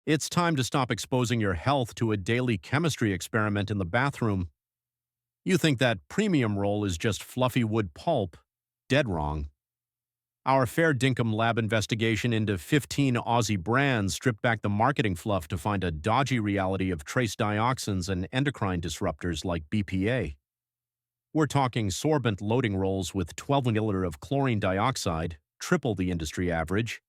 It's time to stop exposing your health to a daily chemistry experiment in the bathroom. You think that premium roll is just fluffy wood pulp? Dead wrong. Our fair dinkum lab investigation into 15 Aussie brands stripped back the marketing fluff to find a dodgy reality of trace dioxins and endocrine disruptors like BPA. We're talking sorbent loading rolls with 12 milliliter of chlorine dioxide, triple the industry average,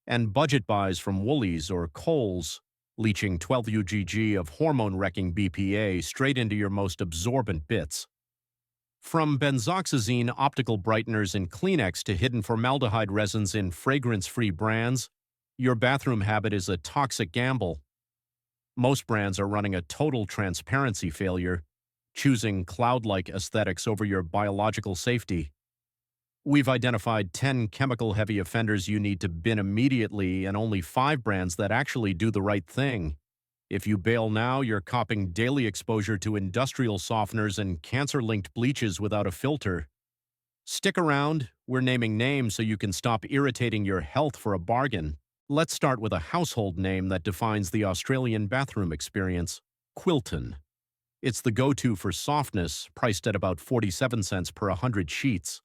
and budget buys from Woolies or Coles, leaching 12 UGG of hormone-wrecking BPA straight into your most absorbent bits. From benzoxazine optical brighteners in Kleenex to hidden formaldehyde resins in fragrance-free brands, your bathroom habit is a toxic gamble. Most brands are running a total transparency failure, choosing cloud-like aesthetics over your biological safety. We've identified 10 chemical-heavy offenders you need to bin immediately and only 5 brands that actually do the right thing. If you bail now, you're copping daily exposure to industrial softeners and cancer-linked bleaches without a filter. Stick around, we're naming names so you can stop irritating your health for a bargain. Let's start with a household name that defines the Australian bathroom experience: Quilton. It's the go-to for softness, priced at about 47 cents per 100 sheets.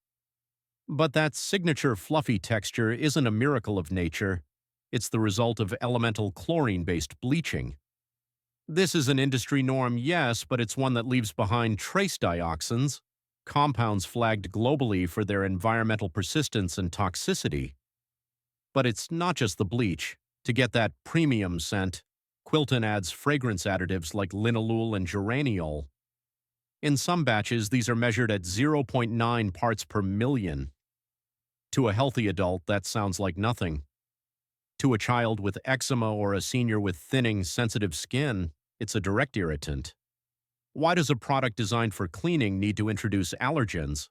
But that signature fluffy texture isn't a miracle of nature. It's the result of elemental chlorine-based bleaching. This is an industry norm, yes, but it's one that leaves behind trace dioxins, compounds flagged globally for their environmental persistence and toxicity. But it's not just the bleach. To get that premium scent, Quilton adds fragrance additives like linalool and geraniol. In some batches, these are measured at 0.9 parts per million. To a healthy adult, that sounds like nothing. To a child with eczema or a senior with thinning, sensitive skin, it's a direct irritant. Why does a product designed for cleaning need to introduce allergens?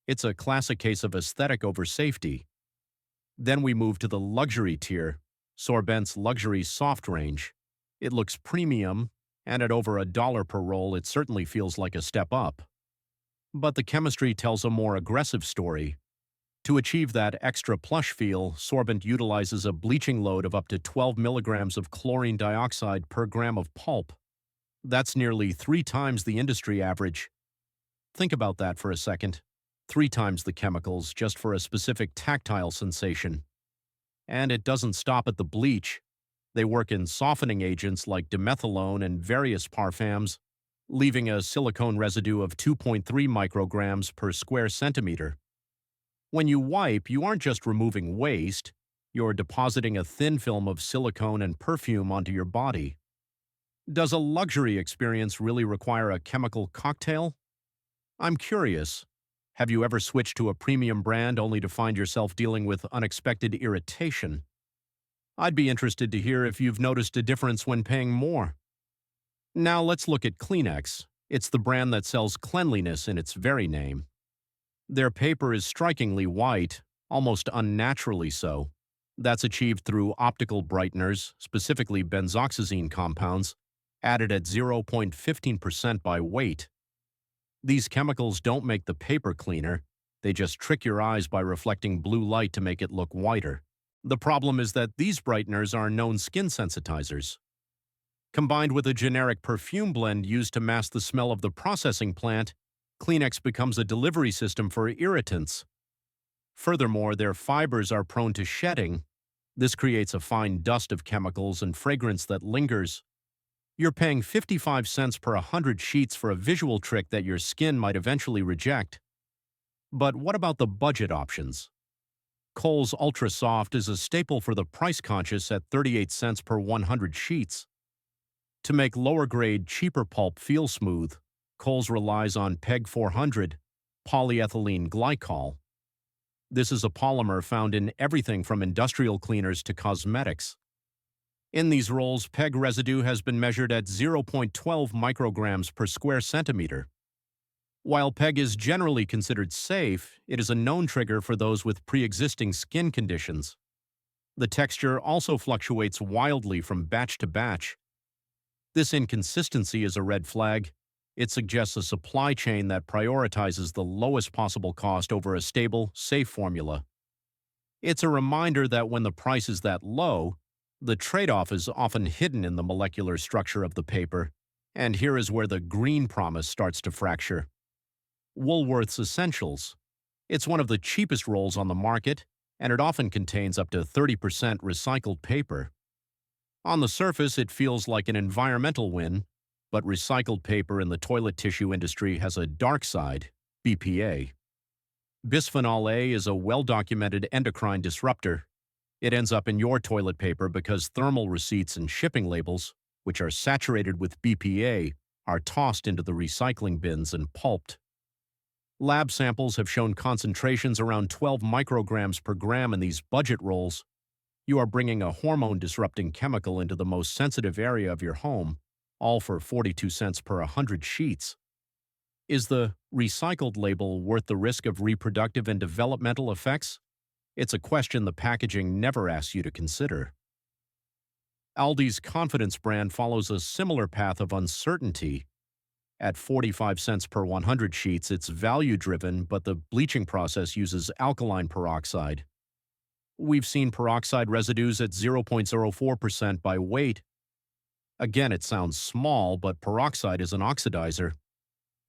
It's a classic case of aesthetic over safety. Then we move to the luxury tier, Sorbent's luxury soft range. It looks premium, and at over $1 per roll, it certainly feels like a step up. But the chemistry tells a more aggressive story. To achieve that extra plush feel, Sorbent utilizes a bleaching load of up to 12 milligrams of chlorine dioxide per gram of pulp. That's nearly 3 times the industry average. Think about that for a second. 3 times the chemicals just for a specific tactile sensation. And it doesn't stop at the bleach. They work in softening agents like dimethylone and various parfums, leaving a silicone residue of 2.3 micrograms per square centimeter. When you wipe, you aren't just removing waste, you're depositing a thin film of silicone and perfume onto your body. Does a luxury experience really require a chemical cocktail? I'm curious. Have you ever switched to a premium brand only to find yourself dealing with unexpected irritation? I'd be interested to hear if you've noticed a difference when paying more. Now let's look at Kleenex. It's the brand that sells cleanliness in its very name. Their paper is strikingly white, almost unnaturally so. That's achieved through optical brighteners, specifically benzoxazine compounds, added at 0.15% by weight. These chemicals don't make the paper cleaner, they just trick your eyes by reflecting blue light to make it look whiter. The problem is that these brighteners are known skin sensitizers. Combined with a generic perfume blend used to mask the smell of the processing plant, Kleenex becomes a delivery system for irritants. Furthermore, their fibers are prone to shedding. This creates a fine dust of chemicals and fragrance that lingers. You're paying 55 cents per 100 sheets for a visual trick that your skin might eventually reject. But what about the budget options? Coles Ultra Soft is a staple for the price-conscious at 38 cents per 100 sheets. To make lower-grade, cheaper pulp feel smooth, Coles relies on PEG 400, polyethylene glycol. This is a polymer found in everything from industrial cleaners to cosmetics. In these rolls, PEG residue has been measured at 0.12 micrograms per square centimeter. While PEG is generally considered safe, it is a known trigger for those with pre-existing skin conditions. The texture also fluctuates wildly from batch to batch. This inconsistency is a red flag. It suggests a supply chain that prioritizes the lowest possible cost over a stable, safe formula. It's a reminder that when the price is that low, The trade-off is often hidden in the molecular structure of the paper, and here is where the green promise starts to fracture. Woolworths Essentials. It's one of the cheapest rolls on the market, and it often contains up to 30% recycled paper. On the surface, it feels like an environmental win, but recycled paper in the toilet tissue industry has a dark side, BPA. Bisphenol A is a well-documented endocrine disruptor. It ends up in your toilet paper because thermal receipts and shipping labels, which are saturated with BPA, are tossed into the recycling bins and pulped. Lab samples have shown concentrations around 12 micrograms per gram in these budget rolls. You are bringing a hormone-disrupting chemical into the most sensitive area of your home, all for 42 cents per 100 sheets. Is the recycled label worth the risk of reproductive and developmental effects? It's a question the packaging never asks you to consider. Aldi's Confidence brand follows a similar path of uncertainty. At 45 cents per 100 sheets, it's value-driven, but the bleaching process uses alkaline peroxide. We've seen peroxide residues at 0.04% by weight. Again, it sounds small, but peroxide is an oxidizer.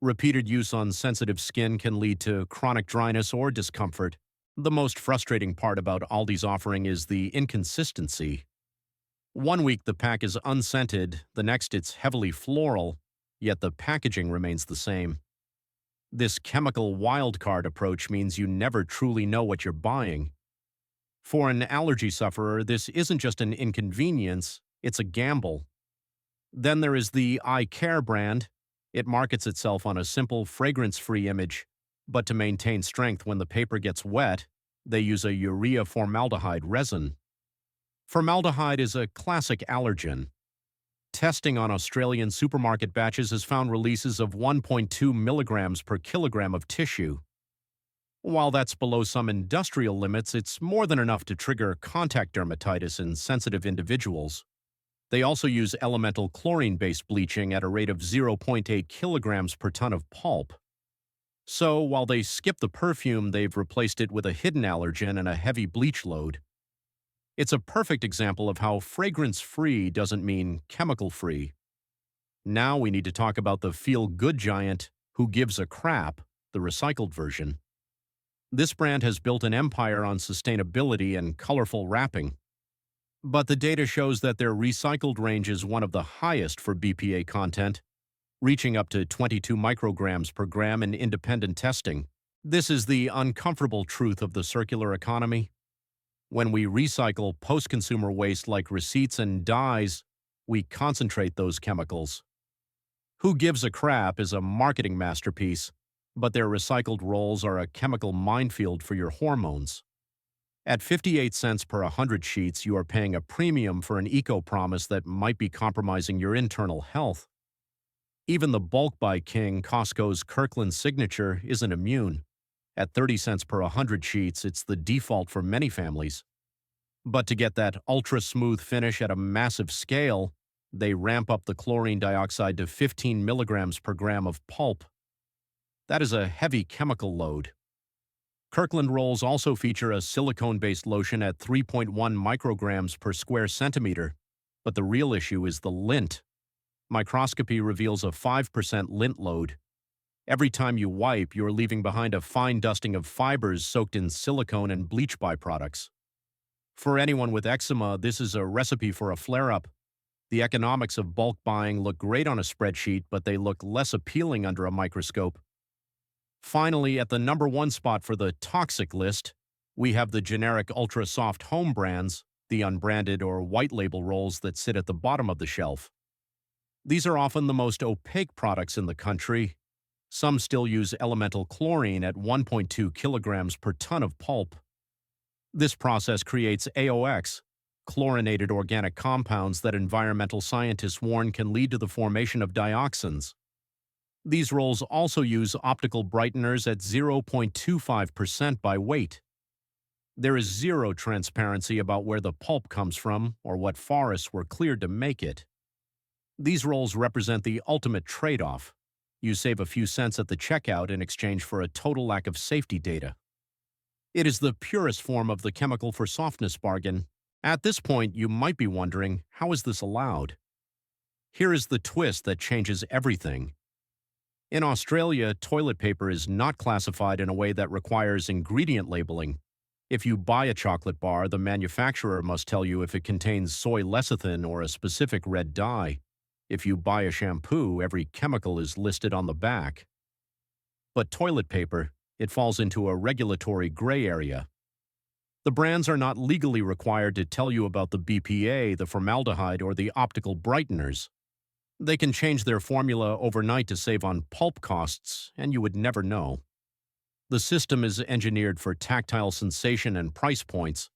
Repeated use on sensitive skin can lead to chronic dryness or discomfort. The most frustrating part about Aldi's offering is the inconsistency. One week the pack is unscented, the next it's heavily floral, yet the packaging remains the same. This chemical wildcard approach means you never truly know what you're buying. For an allergy sufferer, this isn't just an inconvenience, it's a gamble. Then there is the Eye Care brand. It markets itself on a simple, fragrance-free image, but to maintain strength when the paper gets wet, they use a urea formaldehyde resin. Formaldehyde is a classic allergen. Testing on Australian supermarket batches has found releases of 1.2 milligrams per kilogram of tissue. While that's below some industrial limits, it's more than enough to trigger contact dermatitis in sensitive individuals. They also use elemental chlorine-based bleaching at a rate of 0.8 kilograms per ton of pulp. So, while they skip the perfume, they've replaced it with a hidden allergen and a heavy bleach load. It's a perfect example of how fragrance-free doesn't mean chemical-free. Now we need to talk about the feel-good giant Who Gives a Crap, the recycled version. This brand has built an empire on sustainability and colorful wrapping. But the data shows that their recycled range is one of the highest for BPA content, reaching up to 22 micrograms per gram in independent testing. This is the uncomfortable truth of the circular economy. When we recycle post-consumer waste like receipts and dyes, we concentrate those chemicals. Who Gives a Crap is a marketing masterpiece, but their recycled rolls are a chemical minefield for your hormones. At 58 cents per 100 sheets, you are paying a premium for an eco-promise that might be compromising your internal health. Even the bulk buy king, Costco's Kirkland Signature, isn't immune. At 30 cents per 100 sheets, it's the default for many families. But to get that ultra-smooth finish at a massive scale, they ramp up the chlorine dioxide to 15 milligrams per gram of pulp. That is a heavy chemical load. Kirkland rolls also feature a silicone-based lotion at 3.1 micrograms per square centimeter, but the real issue is the lint. Microscopy reveals a 5% lint load. Every time you wipe, you're leaving behind a fine dusting of fibers soaked in silicone and bleach byproducts. For anyone with eczema, this is a recipe for a flare-up. The economics of bulk buying look great on a spreadsheet, but they look less appealing under a microscope. Finally, at the number one spot for the toxic list, we have the generic ultra-soft home brands, the unbranded or white label rolls that sit at the bottom of the shelf. These are often the most opaque products in the country. Some still use elemental chlorine at 1.2 kilograms per ton of pulp. This process creates AOX, chlorinated organic compounds that environmental scientists warn can lead to the formation of dioxins. These rolls also use optical brighteners at 0.25% by weight. There is zero transparency about where the pulp comes from or what forests were cleared to make it. These rolls represent the ultimate trade-off. You save a few cents at the checkout in exchange for a total lack of safety data. It is the purest form of the chemical for softness bargain, At this point, you might be wondering, how is this allowed? Here is the twist that changes everything. In Australia, toilet paper is not classified in a way that requires ingredient labeling. If you buy a chocolate bar, the manufacturer must tell you if it contains soy lecithin or a specific red dye. If you buy a shampoo, every chemical is listed on the back. But toilet paper, it falls into a regulatory gray area. The brands are not legally required to tell you about the BPA, the formaldehyde, or the optical brighteners. They can change their formula overnight to save on pulp costs, and you would never know. The system is engineered for tactile sensation and price points.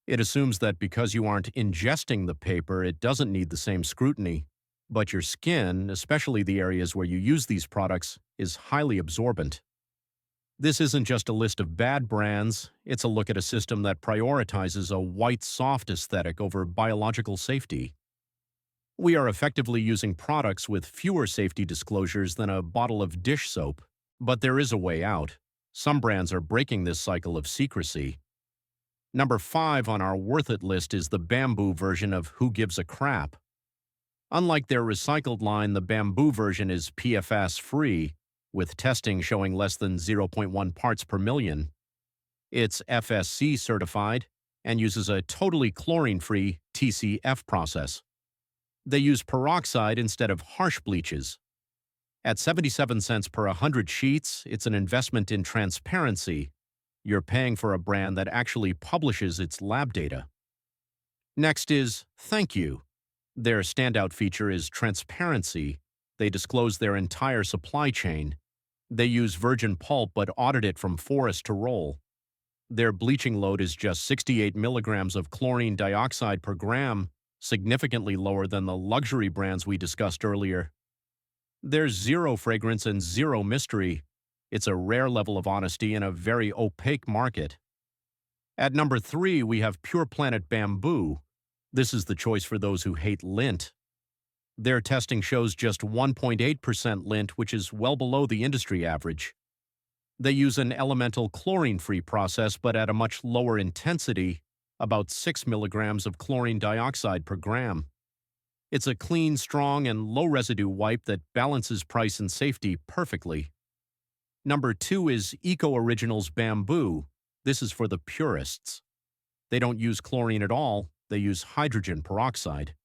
It assumes that because you aren't ingesting the paper, it doesn't need the same scrutiny. But your skin, especially the areas where you use these products, is highly absorbent. This isn't just a list of bad brands, it's a look at a system that prioritizes a white soft aesthetic over biological safety. We are effectively using products with fewer safety disclosures than a bottle of dish soap, but there is a way out. Some brands are breaking this cycle of secrecy. Number 5 on our worth it list is the bamboo version of Who Gives a Crap. Unlike their recycled line, the bamboo version is PFAS-free, with testing showing less than 0.1 parts per million. It's FSC certified and uses a totally chlorine-free TCF process. They use peroxide instead of harsh bleaches. At 77 cents per 100 sheets, it's an investment in transparency. You're paying for a brand that actually publishes its lab data. Next is Thank You. Their standout feature is transparency. They disclose their entire supply chain. They use virgin pulp but audit it from forest to roll. Their bleaching load is just 68 milligrams of chlorine dioxide per gram, significantly lower than the luxury brands we discussed earlier. There's zero fragrance and zero mystery. It's a rare level of honesty in a very opaque market. At number 3, we have Pure Planet Bamboo. This is the choice for those who hate lint. Their testing shows just 1.8% lint, which is well below the industry average. They use an elemental chlorine-free process, but at a much lower intensity, about 6 milligrams of chlorine dioxide per gram. It's a clean, strong, and low-residue wipe that balances price and safety perfectly. Number 2 is Eco Originals Bamboo. This is for the purists. They don't use chlorine at all, they use hydrogen peroxide.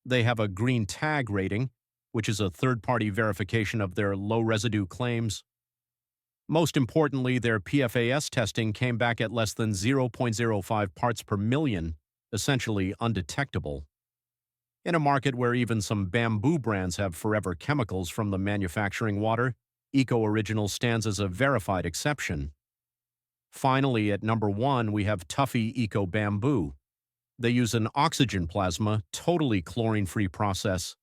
They have a green tag rating, which is a third-party verification of their low-residue claims. Most importantly, their PFAS testing came back at less than 0.05 parts per million, essentially undetectable. In a market where even some bamboo brands have forever chemicals from the manufacturing water, Eco Original stands as a verified exception. Finally, at number 1, we have Tuffy Eco Bamboo. They use an oxygen plasma, totally chlorine-free process.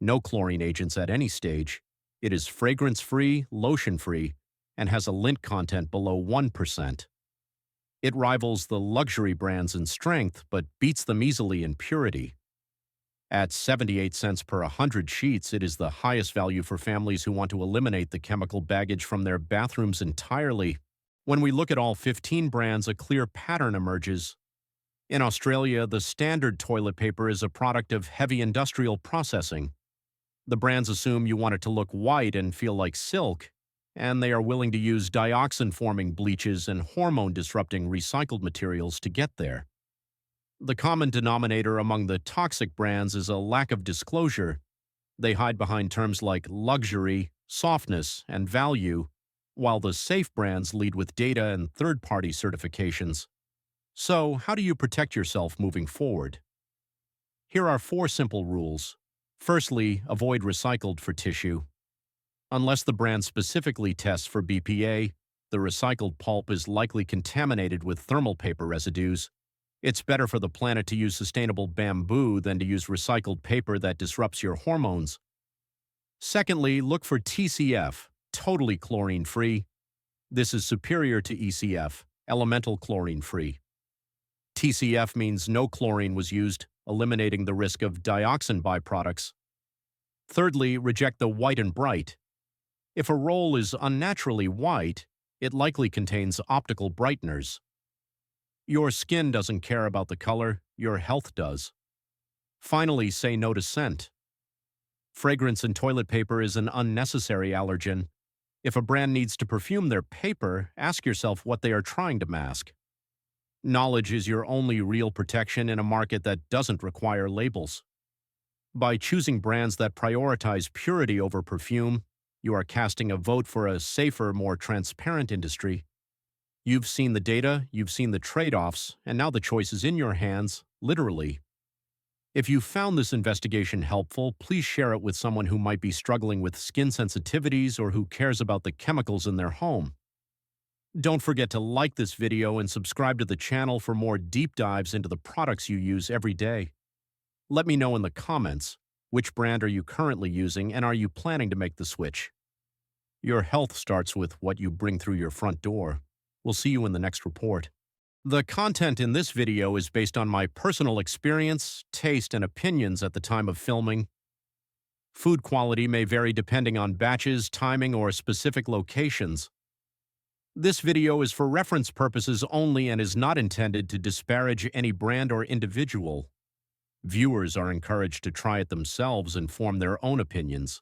No chlorine agents at any stage. It is fragrance-free, lotion-free, and has a lint content below 1%. It rivals the luxury brands in strength, but beats them easily in purity. At 78 cents per 100 sheets, it is the highest value for families who want to eliminate the chemical baggage from their bathrooms entirely. When we look at all 15 brands, a clear pattern emerges. In Australia, the standard toilet paper is a product of heavy industrial processing. The brands assume you want it to look white and feel like silk, and they are willing to use dioxin-forming bleaches and hormone-disrupting recycled materials to get there. The common denominator among the toxic brands is a lack of disclosure. They hide behind terms like luxury, softness, and value, while the safe brands lead with data and third-party certifications. So, how do you protect yourself moving forward? Here are 4 simple rules. Firstly, avoid recycled for tissue. Unless the brand specifically tests for BPA, the recycled pulp is likely contaminated with thermal paper residues. It's better for the planet to use sustainable bamboo than to use recycled paper that disrupts your hormones. Secondly, look for TCF, totally chlorine-free. This is superior to ECF, elemental chlorine-free. TCF means no chlorine was used, eliminating the risk of dioxin byproducts. Thirdly, reject the white and bright. If a roll is unnaturally white, it likely contains optical brighteners. Your skin doesn't care about the color, your health does. Finally, say no to scent. Fragrance in toilet paper is an unnecessary allergen. If a brand needs to perfume their paper, ask yourself what they are trying to mask. Knowledge is your only real protection in a market that doesn't require labels. By choosing brands that prioritize purity over perfume, you are casting a vote for a safer, more transparent industry. You've seen the data, you've seen the trade-offs, and now the choice is in your hands, literally. If you found this investigation helpful, please share it with someone who might be struggling with skin sensitivities or who cares about the chemicals in their home. Don't forget to like this video and subscribe to the channel for more deep dives into the products you use every day. Let me know in the comments, which brand are you currently using and are you planning to make the switch? Your health starts with what you bring through your front door. We'll see you in the next report. The content in this video is based on my personal experience, taste, and opinions at the time of filming. Food quality may vary depending on batches, timing, or specific locations. This video is for reference purposes only and is not intended to disparage any brand or individual. Viewers are encouraged to try it themselves and form their own opinions.